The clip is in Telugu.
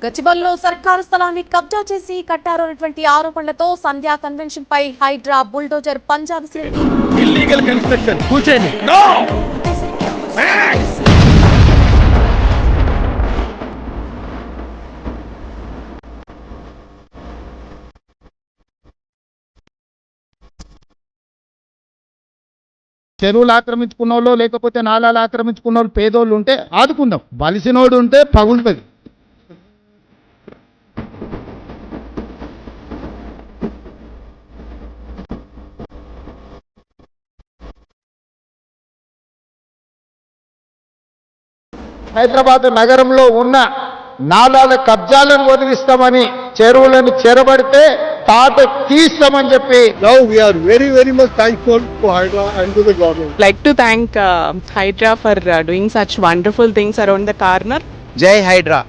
గచ్చిబౌలిలో సర్కారు స్థలాన్ని కబ్జా చేసి కట్టారన్నటువంటి ఆరోపణలతో సంధ్యా కన్వెన్షన్ పై హైడ్రా బుల్డోజర్ పంజా విసిరింది. ఇల్లీగల్ కన్స్ట్రక్షన్ కూర్చోండి. నో చెరువులు ఆక్రమించుకున్న వాళ్ళు లేకపోతే నాలాలు ఆక్రమించుకున్న వాళ్ళు పేదోళ్ళు ఉంటే ఆదుకుందాం. బలిసినోడు ఉంటే పగులుతుంది. హైదరాబాద్ నగరంలో ఉన్న నాలాల కబ్జాలను వదిలిస్తామని చెరువులను చెరబడితే తాట తీస్తామని చెప్పి Now we are very much thankful to Hydra and to the government. Like to thank Hydra for doing such wonderful things around the corner. Jai Hydra.